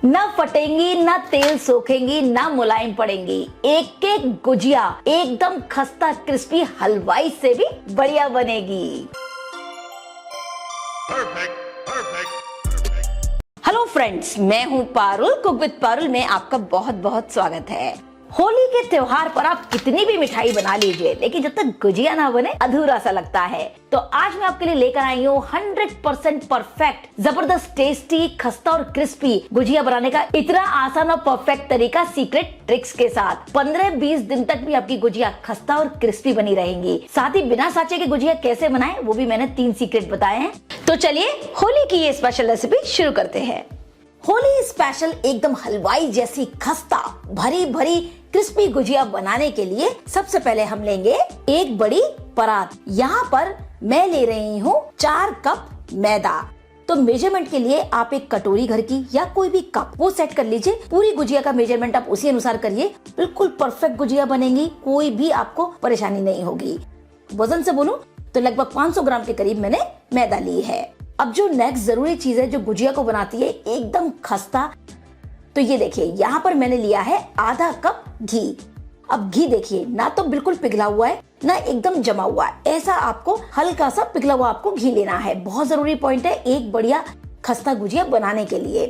ना फटेंगी, ना तेल सोखेंगी, ना मुलायम पड़ेंगी। एक एक गुजिया एकदम खस्ता क्रिस्पी हलवाई से भी बढ़िया बनेगी। हेलो फ्रेंड्स, मैं हूँ पारुल। कुक विद पारुल में आपका बहुत बहुत स्वागत है। होली के त्योहार पर आप कितनी भी मिठाई बना लीजिए, लेकिन जब तक गुजिया ना बने अधूरा सा लगता है। तो आज मैं आपके लिए लेकर आई हूँ 100% परफेक्ट, जबरदस्त टेस्टी, खस्ता और क्रिस्पी गुजिया बनाने का इतना आसान और परफेक्ट तरीका सीक्रेट ट्रिक्स के साथ। 15-20 दिन तक भी आपकी गुजिया खस्ता और क्रिस्पी बनी रहेंगी। साथ ही बिना साँचे की गुजिया कैसे बनाएं वो भी मैंने 3 सीक्रेट बताए हैं। तो चलिए होली की ये स्पेशल रेसिपी शुरू करते हैं। होली स्पेशल एकदम हलवाई जैसी खस्ता भरी भरी क्रिस्पी गुजिया बनाने के लिए सबसे पहले हम लेंगे एक बड़ी परात। यहाँ पर मैं ले रही हूँ 4 कप मैदा। तो मेजरमेंट के लिए आप एक कटोरी घर की या कोई भी कप वो सेट कर लीजिए। पूरी गुजिया का मेजरमेंट आप उसी अनुसार करिए। बिल्कुल परफेक्ट गुजिया बनेगी, कोई भी आपको परेशानी नहीं होगी। वजन से बोलूं तो लगभग 500 ग्राम के करीब मैंने मैदा ली है। अब जो नेक्स्ट जरूरी चीज है जो गुजिया को बनाती है एकदम खस्ता, तो ये देखिए यहाँ पर मैंने लिया है आधा कप घी। अब घी देखिए ना तो बिल्कुल पिघला हुआ है ना एकदम जमा हुआ है, ऐसा आपको हल्का सा पिघला हुआ आपको घी लेना है। बहुत जरूरी पॉइंट है एक बढ़िया खस्ता गुजिया बनाने के लिए।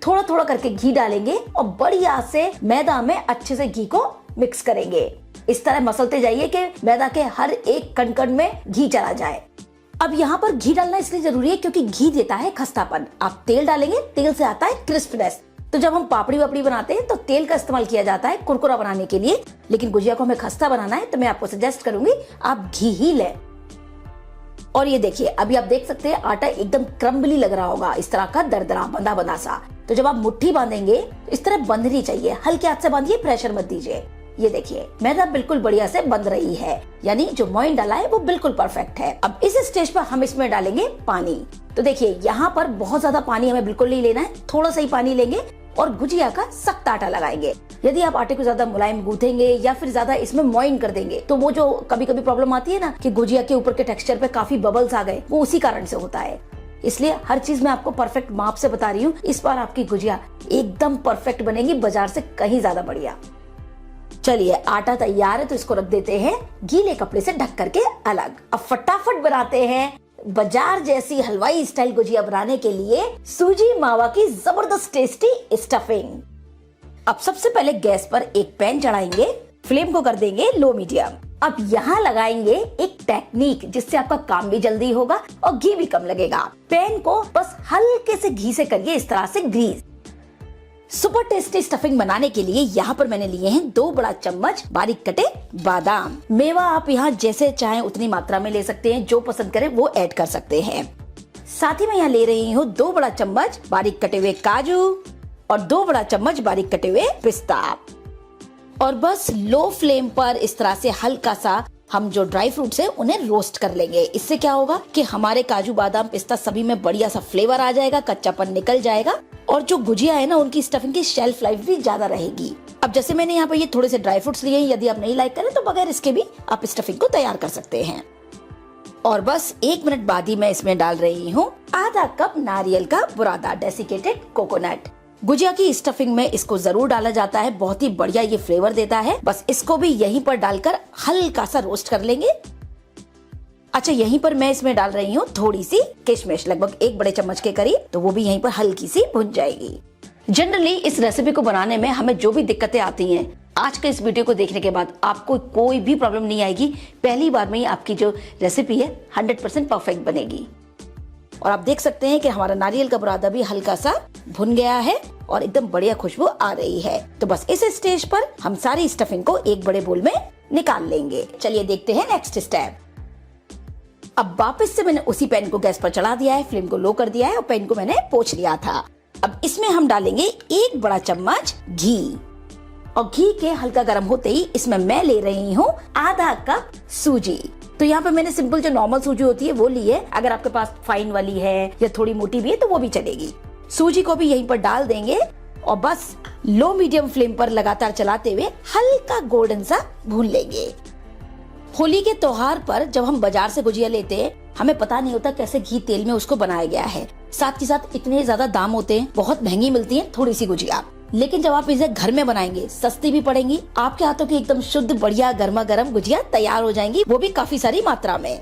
थोड़ा थोड़ा करके घी डालेंगे और बढ़िया से मैदा में अच्छे से घी को मिक्स करेंगे। इस तरह मसलते जाइए कि मैदा के हर एक कण में घी चला जाए। अब यहाँ पर घी डालना इसलिए जरूरी है क्योंकि घी देता है खस्तापन। आप तेल डालेंगे, तेल से आता है क्रिस्पनेस। तो जब हम पापड़ी वापड़ी बनाते हैं तो तेल का इस्तेमाल किया जाता है कुरकुरा बनाने के लिए, लेकिन गुजिया को हमें खस्ता बनाना है तो मैं आपको सजेस्ट करूंगी आप घी ही लें। और ये देखिए अभी आप देख सकते हैं आटा एकदम क्रम्बली लग रहा होगा, इस तरह का दरदरा बंधा बंधा सा। तो जब आप मुट्ठी बांधेंगे इस तरह बंधनी चाहिए, हल्के हाथ से बांधिए, प्रेशर मत दीजिए। ये देखिए मैदा बिल्कुल बढ़िया से बंध रही है, यानी जो मोइन डाला है वो बिल्कुल परफेक्ट है। अब इस स्टेज पर हम इसमें डालेंगे पानी। तो देखिए यहाँ पर बहुत ज्यादा पानी हमें बिल्कुल नहीं लेना है, थोड़ा सा ही पानी लेंगे और गुजिया का सख्त आटा लगाएंगे। यदि आप आटे को ज्यादा मुलायम गूंथेंगे या फिर ज्यादा इसमें मोइन कर देंगे तो वो जो कभी कभी प्रॉब्लम आती है ना कि गुजिया के ऊपर के टेक्सचर पे काफी बबल्स आ गए, वो उसी कारण से होता है। इसलिए हर चीज मैं आपको परफेक्ट माप से बता रही हूँ। इस बार आपकी गुजिया एकदम परफेक्ट बनेगी, बाजार से कहीं ज्यादा बढ़िया। चलिए आटा तैयार है तो इसको रख देते हैं गीले कपड़े से ढक करके अलग। अब फटाफट बनाते हैं बाजार जैसी हलवाई स्टाइल गुजिया बनाने के लिए सूजी मावा की जबरदस्त टेस्टी स्टफिंग। अब सबसे पहले गैस पर एक पैन चढ़ाएंगे, फ्लेम को कर देंगे लो मीडियम। अब यहाँ लगाएंगे एक टेक्निक जिससे आपका काम भी जल्दी होगा और घी भी कम लगेगा। पैन को बस हल्के से घी से करिए इस तरह से ग्रीस। सुपर टेस्टी स्टफिंग बनाने के लिए यहाँ पर मैंने लिए हैं 2 बड़ा चम्मच बारीक कटे बादाम। मेवा आप यहाँ जैसे चाहें उतनी मात्रा में ले सकते हैं, जो पसंद करें वो ऐड कर सकते हैं। साथ ही मैं यहाँ ले रही हूँ 2 बड़ा चम्मच बारीक कटे हुए काजू और 2 बड़ा चम्मच बारीक कटे हुए पिस्ता। और बस लो फ्लेम पर इस तरह से हल्का सा हम जो ड्राई फ्रूट्स है उन्हें रोस्ट कर लेंगे। इससे क्या होगा कि हमारे काजू बादाम पिस्ता सभी में बढ़िया सा फ्लेवर आ जाएगा, कच्चापन निकल जाएगा और जो गुजिया है ना उनकी स्टफिंग की शेल्फ लाइफ भी ज्यादा रहेगी। अब जैसे मैंने यहाँ पर ये थोड़े से ड्राई फ्रूट्स लिए हैं, यदि आप नहीं लाइक करें तो बगैर इसके भी आप स्टफिंग को तैयार कर सकते हैं। और बस 1 मिनट बाद ही मैं इसमें डाल रही हूँ आधा कप नारियल का बुरादा, डेसिकेटेड कोकोनट। गुजिया की स्टफिंग में इसको जरूर डाला जाता है, बहुत ही बढ़िया ये फ्लेवर देता है। बस इसको भी यहीं पर डालकर हल्का सा रोस्ट कर लेंगे। अच्छा यहीं पर मैं इसमें डाल रही हूँ थोड़ी सी किशमिश, लगभग 1 बड़े चम्मच के करीब, तो वो भी यहीं पर हल्की सी भुन जाएगी। जनरली इस रेसिपी को बनाने में हमें जो भी दिक्कतें आती हैं, आज के इस वीडियो को देखने के बाद आपको कोई भी प्रॉब्लम नहीं आएगी। पहली बार में ही आपकी जो रेसिपी है 100% परफेक्ट बनेगी। और आप देख सकते हैं कि हमारा नारियल का बुरादा भी हल्का सा भुन गया है और एकदम बढ़िया खुशबू आ रही है। तो बस इस स्टेज पर हम सारी स्टफिंग को एक बड़े बोल में निकाल लेंगे। चलिए देखते हैं नेक्स्ट स्टेप। अब वापस से मैंने उसी पैन को गैस पर चढ़ा दिया है, फ्लेम को लो कर दिया है और पैन को मैंने पोंछ लिया था। अब इसमें हम डालेंगे 1 बड़ा चम्मच घी और घी के हल्का गर्म होते ही इसमें मैं ले रही हूँ आधा कप सूजी। तो यहाँ पे मैंने सिंपल जो नॉर्मल सूजी होती है वो ली है, अगर आपके पास फाइन वाली है या थोड़ी मोटी भी है तो वो भी चलेगी। सूजी को भी यहीं पर डाल देंगे और बस लो मीडियम फ्लेम पर लगातार चलाते हुए हल्का गोल्डन सा भून लेंगे। होली के त्योहार पर जब हम बाजार से गुजिया लेते हैं हमें पता नहीं होता कैसे घी तेल में उसको बनाया गया है। साथ ही साथ इतने ज्यादा दाम होते हैं, बहुत महंगी मिलती है थोड़ी सी गुजिया, लेकिन जब आप इसे घर में बनाएंगे सस्ती भी पड़ेंगी, आपके हाथों की एकदम शुद्ध बढ़िया गर्मा गर्म गुजिया तैयार हो जाएंगी, वो भी काफी सारी मात्रा में।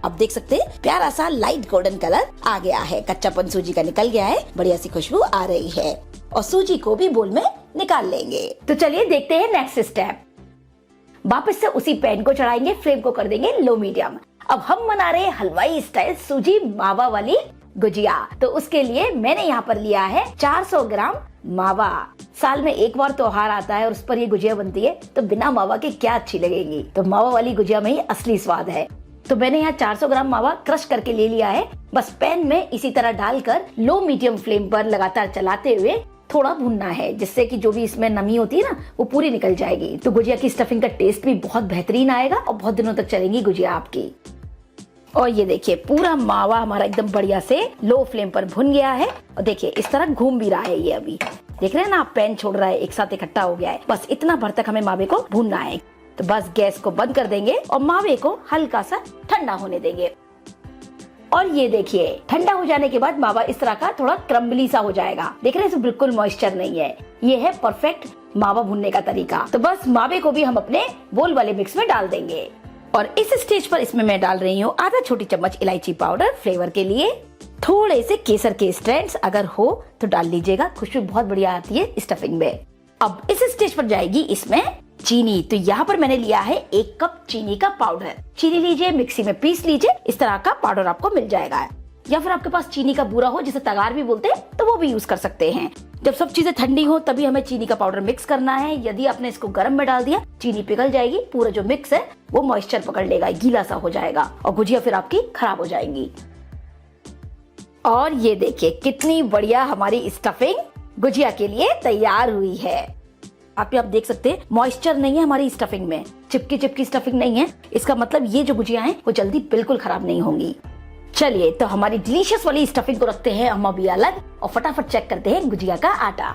अब देख सकते हैं प्यारा सा लाइट गोल्डन कलर आ गया है, कच्चापन सूजी का निकल गया है, बढ़िया सी खुशबू आ रही है और सूजी को भी बोल में निकाल लेंगे। तो चलिए देखते हैं नेक्स्ट स्टेप। वापस से उसी पैन को चढ़ाएंगे, फ्लेम को कर देंगे लो मीडियम। अब हम बना रहे हैं हलवाई स्टाइल सूजी मावा वाली गुजिया। तो उसके लिए मैंने यहाँ पर लिया है 400 ग्राम मावा। साल में एक बार त्योहार आता है और उस पर ये गुजिया बनती है, तो बिना मावा के क्या अच्छी लगेगी। तो मावा वाली गुजिया में ही असली स्वाद है। तो मैंने यहाँ 400 ग्राम मावा क्रश करके ले लिया है। बस पैन में इसी तरह डालकर लो मीडियम फ्लेम पर लगातार चलाते हुए थोड़ा भूनना है, जिससे कि जो भी इसमें नमी होती है ना वो पूरी निकल जाएगी। तो गुजिया की स्टफिंग का टेस्ट भी बहुत बेहतरीन आएगा और बहुत दिनों तक चलेगी गुजिया आपकी। और ये देखिए पूरा मावा हमारा एकदम बढ़िया से लो फ्लेम पर भुन गया है और देखिए इस तरह घूम भी रहा है। ये अभी देख रहे हैं ना, पैन छोड़ रहा है, एक साथ इकट्ठा हो गया है। बस इतना भर तक हमें मावे को भूनना है। तो बस गैस को बंद कर देंगे और मावे को हल्का सा ठंडा होने देंगे। और ये देखिए ठंडा हो जाने के बाद मावा इस तरह का थोड़ा क्रम्बली सा हो जाएगा। देख रहे हैं इसमें बिल्कुल मॉइस्चर नहीं है। ये है परफेक्ट मावा भुनने का तरीका। तो बस मावे को भी हम अपने बोल वाले मिक्स में डाल देंगे और इस स्टेज पर इसमें मैं डाल रही हूँ आधा छोटी चम्मच इलायची पाउडर फ्लेवर के लिए। थोड़े से केसर के स्ट्रैंड्स अगर हो तो डाल लीजिएगा, खुशबू बहुत बढ़िया आती है स्टफिंग में। अब इस स्टेज पर जाएगी इसमें चीनी। तो यहाँ पर मैंने लिया है 1 कप चीनी का पाउडर। चीनी लीजिए, मिक्सी में पीस लीजिए, इस तरह का पाउडर आपको मिल जाएगा। या फिर आपके पास चीनी का बूरा हो जिसे तगार भी बोलते हैं तो वो भी यूज कर सकते हैं। जब सब चीजें ठंडी हो तभी हमें चीनी का पाउडर मिक्स करना है। यदि आपने इसको गर्म में डाल दिया चीनी पिघल जाएगी, पूरा जो मिक्स है वो मॉइस्चर पकड़ लेगा, गीला सा हो जाएगा और गुजिया फिर आपकी खराब हो जाएंगी। और ये देखिए कितनी बढ़िया हमारी स्टफिंग गुजिया के लिए तैयार हुई है। आप देख सकते हैं मॉइस्चर नहीं है हमारी स्टफिंग में, चिपकी स्टफिंग नहीं है। इसका मतलब ये जो गुजिया हैं वो जल्दी बिल्कुल खराब नहीं होंगी। चलिए तो हमारी डिलीशियस वाली स्टफिंग को रखते हैं हम अभी अलग और फटाफट चेक करते हैं गुजिया का आटा।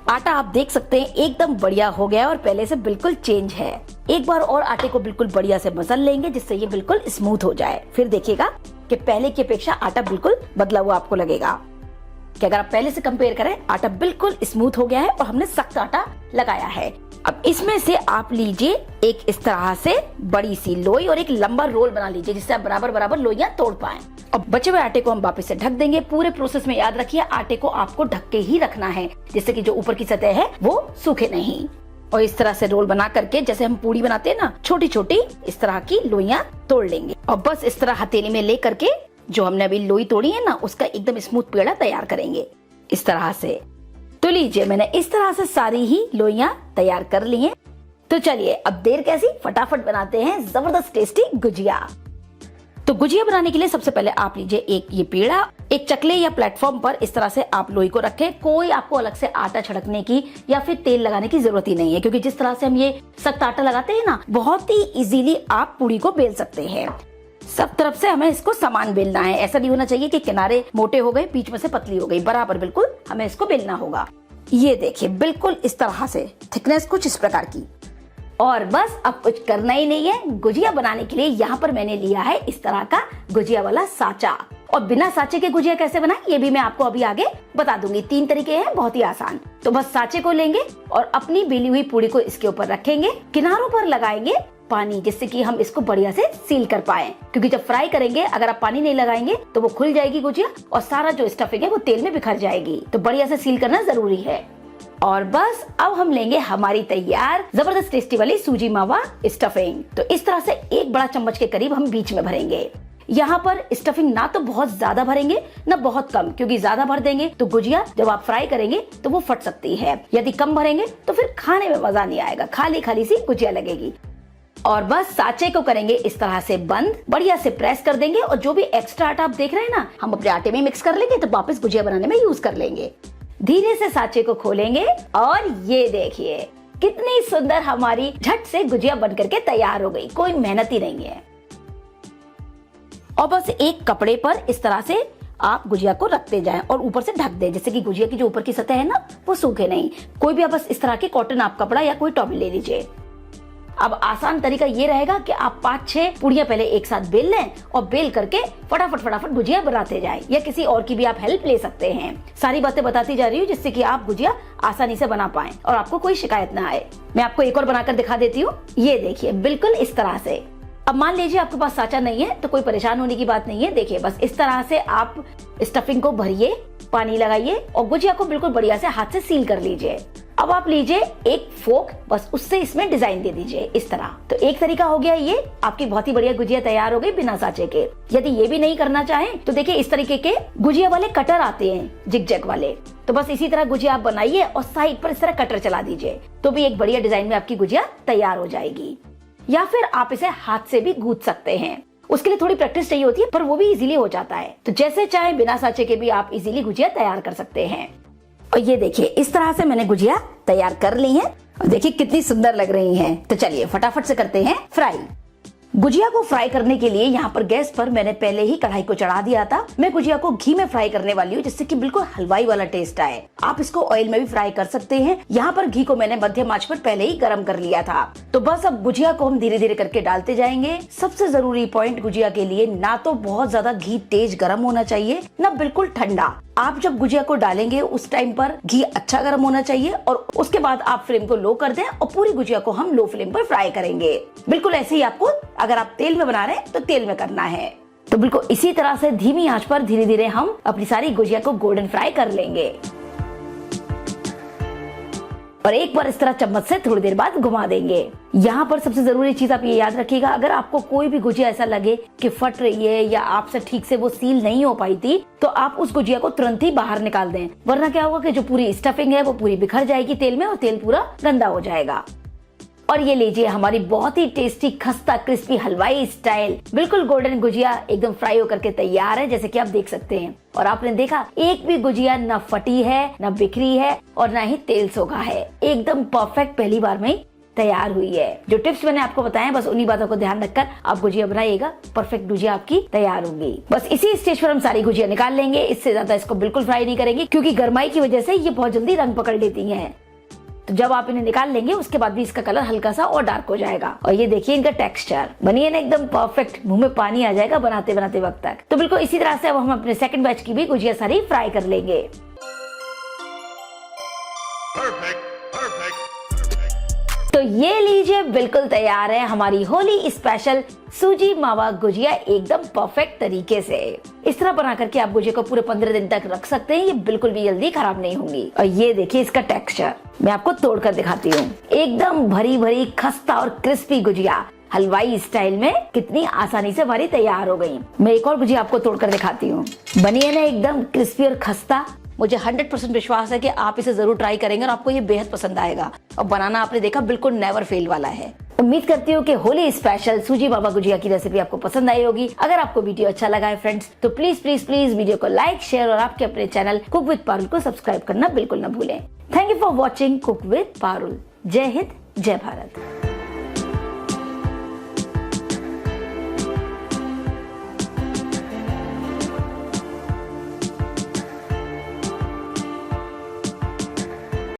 आटा आप देख सकते हैं एकदम बढ़िया हो गया और पहले से बिल्कुल चेंज है। एक बार और आटे को बिल्कुल बढ़िया से मसल लेंगे जिससे ये बिल्कुल स्मूथ हो जाए। फिर देखिएगा कि पहले की अपेक्षा आटा बिल्कुल बदला हुआ आपको लगेगा कि अगर आप पहले से कंपेयर करें आटा बिल्कुल स्मूथ हो गया है और हमने सख्त आटा लगाया है। अब इसमें से आप लीजिए एक इस तरह से बड़ी सी लोई और एक लंबा रोल बना लीजिए जिससे आप बराबर बराबर लोइयां तोड़ पाएं। अब बचे हुए आटे को हम वापस से ढक देंगे। पूरे प्रोसेस में याद रखिए आटे को आपको ढक के ही रखना है जिससे कि जो ऊपर की सतह है वो सूखे नहीं। और इस तरह से रोल बना करके जैसे हम पूड़ी बनाते हैं ना, छोटी छोटी इस तरह की लोइयां तोड़ लेंगे और बस इस तरह हथेली में ले करके जो हमने अभी लोई तोड़ी है ना उसका एकदम स्मूथ पेड़ा तैयार करेंगे इस तरह से। तो लीजिए मैंने इस तरह से सारी ही लोइयां तैयार कर ली हैं। तो चलिए अब देर कैसी, फटाफट बनाते हैं जबरदस्त टेस्टी गुजिया। तो गुजिया बनाने के लिए सबसे पहले आप लीजिए एक ये पेड़ा, एक चकले या प्लेटफॉर्म पर इस तरह से आप लोई को रखें। कोई आपको अलग से आटा छिड़कने की या फिर तेल लगाने की जरूरत ही नहीं है, क्योंकि जिस तरह से हम ये सख्त आटा लगाते हैं ना, बहुत ही इजीली आप पूड़ी को बेल सकते हैं। सब तरफ से हमें इसको समान बेलना है। ऐसा नहीं होना चाहिए कि किनारे मोटे हो गए बीच में से पतली हो गई, बराबर बिल्कुल हमें इसको बेलना होगा। ये देखिए बिल्कुल इस तरह से, थिकनेस कुछ इस प्रकार की। और बस अब कुछ करना ही नहीं है। गुजिया बनाने के लिए यहाँ पर मैंने लिया है इस तरह का गुजिया वाला साचा। और बिना साचे के गुजिया कैसे बनाए ये भी मैं आपको अभी आगे बता दूंगी। 3 तरीके हैं बहुत ही आसान। तो बस साचे को लेंगे और अपनी बेली हुई पूड़ी को इसके ऊपर रखेंगे, किनारों पर लगाएंगे पानी जिससे कि हम इसको बढ़िया से सील कर पाए, क्योंकि जब फ्राई करेंगे अगर आप पानी नहीं लगाएंगे तो वो खुल जाएगी गुजिया और सारा जो स्टफिंग है वो तेल में बिखर जाएगी। तो बढ़िया से सील करना जरूरी है। और बस अब हम लेंगे हमारी तैयार जबरदस्त टेस्टी वाली सूजी मावा स्टफिंग। तो इस तरह से 1 बड़ा चम्मच के करीब हम बीच में भरेंगे। यहाँ पर स्टफिंग ना तो बहुत ज्यादा भरेंगे ना बहुत कम, क्योंकि ज्यादा भर देंगे तो गुजिया जब आप फ्राई करेंगे तो वो फट सकती है। यदि कम भरेंगे तो फिर खाने में मजा नहीं आएगा, खाली खाली सी गुजिया लगेगी। और बस साचे को करेंगे इस तरह से बंद, बढ़िया से प्रेस कर देंगे और जो भी एक्स्ट्रा आटा आप देख रहे हैं ना, हम अपने आटे में मिक्स कर लेंगे तो वापस गुजिया बनाने में यूज कर लेंगे। धीरे से साचे को खोलेंगे और ये देखिए कितनी सुंदर हमारी झट से गुजिया बन करके तैयार हो गई, कोई मेहनत ही नहीं है। और बस एक कपड़े पर इस तरह से आप गुजिया को रखते जाएं और ऊपर से ढक दें, जिससे कि गुजिया की जो ऊपर की सतह है ना वो सूखे नहीं। कोई भी आप बस इस तरह के कॉटन आप कपड़ा या कोई टॉवल ले लीजिए। अब आसान तरीका ये रहेगा कि आप 5-6 पूड़ियाँ पहले एक साथ बेल लें और बेल करके फटाफट गुजिया बनाते जाएं, या किसी और की भी आप हेल्प ले सकते हैं। सारी बातें बताती जा रही हूँ जिससे कि आप गुजिया आसानी से बना पाएं और आपको कोई शिकायत ना आए। मैं आपको एक और बनाकर दिखा देती हूँ। ये देखिए बिल्कुल इस तरह से। अब मान लीजिए आपके पास साँचा नहीं है तो कोई परेशान होने की बात नहीं है। देखिए बस इस तरह से आप स्टफिंग को भरिए, पानी लगाइए और गुजिया को बिल्कुल बढ़िया से हाथ से सील कर लीजिए। अब आप लीजिए एक फोक, बस उससे इसमें डिजाइन दे दीजिए इस तरह। तो एक तरीका हो गया ये, आपकी बहुत ही बढ़िया गुजिया तैयार हो गई बिना साँचे के। यदि ये भी नहीं करना चाहें तो देखिए इस तरीके के गुजिया वाले कटर आते हैं, जिग-जैग वाले। तो बस इसी तरह गुजिया आप बनाइए और साइड पर इस तरह कटर चला दीजिए, तो भी एक बढ़िया डिजाइन में आपकी गुजिया तैयार हो जाएगी। या फिर आप इसे हाथ से भी गूंथ सकते हैं। उसके लिए थोड़ी प्रैक्टिस चाहिए होती है, पर वो भी इजीली हो जाता है। तो जैसे चाहे बिना साँचे के भी आप इजीली गुजिया तैयार कर सकते हैं। और ये देखिए इस तरह से मैंने गुजिया तैयार कर ली है और देखिए कितनी सुंदर लग रही हैं। तो चलिए फटाफट से करते हैं फ्राई। गुजिया को फ्राई करने के लिए यहाँ पर गैस पर मैंने पहले ही कढ़ाई को चढ़ा दिया था। मैं गुजिया को घी में फ्राई करने वाली हूँ जिससे कि बिल्कुल हलवाई वाला टेस्ट आए। आप इसको ऑयल में भी फ्राई कर सकते हैं। यहाँ पर घी को मैंने मध्यम आंच पर पहले ही गर्म कर लिया था। तो बस अब गुजिया को हम धीरे धीरे करके डालते जाएंगे। सबसे जरूरी पॉइंट गुजिया के लिए, ना तो बहुत ज्यादा घी तेज गर्म होना चाहिए, ना बिल्कुल ठंडा। आप जब गुजिया को डालेंगे उस टाइम पर घी अच्छा गर्म होना चाहिए और उसके बाद आप फ्लेम को लो कर दें और पूरी गुजिया को हम लो फ्लेम पर फ्राई करेंगे। बिल्कुल ऐसे ही आपको, अगर आप तेल में बना रहे हैं तो तेल में करना है। तो बिल्कुल इसी तरह से धीमी आंच पर धीरे धीरे हम अपनी सारी गुजिया को गोल्डन फ्राई कर लेंगे और एक बार इस तरह चम्मच से थोड़ी देर बाद घुमा देंगे। यहाँ पर सबसे जरूरी चीज आप ये याद रखिएगा, अगर आपको कोई भी गुजिया ऐसा लगे कि फट रही है या आपसे ठीक से वो सील नहीं हो पाई थी, तो आप उस गुजिया को तुरंत ही बाहर निकाल दें, वरना क्या होगा कि जो पूरी स्टफिंग है वो पूरी बिखर जाएगी तेल में और तेल पूरा गंदा हो जाएगा। और ये लीजिए हमारी बहुत ही टेस्टी खस्ता क्रिस्पी हलवाई स्टाइल बिल्कुल गोल्डन गुजिया एकदम फ्राई होकर के तैयार है, जैसे कि आप देख सकते हैं। और आपने देखा एक भी गुजिया न फटी है, न बिखरी है और न ही तेल सोखा है। एकदम परफेक्ट पहली बार में तैयार हुई है। जो टिप्स मैंने आपको बताए बस उन्हीं बातों को ध्यान रखकर आप गुजिया बनाइएगा, परफेक्ट गुजिया आपकी तैयार होगी। बस इसी स्टेज पर हम सारी गुजिया निकाल लेंगे। इससे ज्यादा इसको बिल्कुल फ्राई नहीं करेंगे क्योंकि गर्माई की वजह से ये बहुत जल्दी रंग पकड़ लेती है। तो जब आप इन्हें निकाल लेंगे उसके बाद भी इसका कलर हल्का सा और डार्क हो जाएगा। और ये देखिए इनका टेक्सचर बनी है ना एकदम परफेक्ट, मुंह में पानी आ जाएगा बनाते बनाते वक्त तक। तो बिल्कुल इसी तरह से अब हम अपने सेकंड बैच की भी गुजिया सारी फ्राई कर लेंगे। तो ये लीजिए बिल्कुल तैयार है हमारी होली स्पेशल सूजी मावा गुजिया एकदम परफेक्त तरीके से। इस तरह बना करके आप गुजिया को पूरे 15 दिन तक रख सकते हैं, ये बिल्कुल भी जल्दी खराब नहीं होंगी। और ये देखिए इसका टेक्सचर मैं आपको तोड़कर दिखाती हूँ। एकदम भरी भरी खस्ता और क्रिस्पी गुजिया हलवाई स्टाइल में कितनी आसानी से हमारी तैयार हो गई। मैं एक और गुजिया आपको तोड़कर दिखाती हूँ। बनी है ना एकदम क्रिस्पी और खस्ता। मुझे 100% विश्वास है कि आप इसे जरूर ट्राई करेंगे और आपको ये बेहद पसंद आएगा। और बनाना आपने देखा बिल्कुल नेवर फेल वाला है। उम्मीद करती हूँ कि होली स्पेशल सूजी मावा गुजिया की रेसिपी आपको पसंद आई होगी। अगर आपको वीडियो अच्छा लगा है फ्रेंड्स तो प्लीज प्लीज प्लीज वीडियो को लाइक, शेयर और आपके अपने चैनल कुक विद पारुल को सब्सक्राइब करना बिल्कुल न भूलें। Thank you for watching cook with Parul. जय हिंद, जय भारत।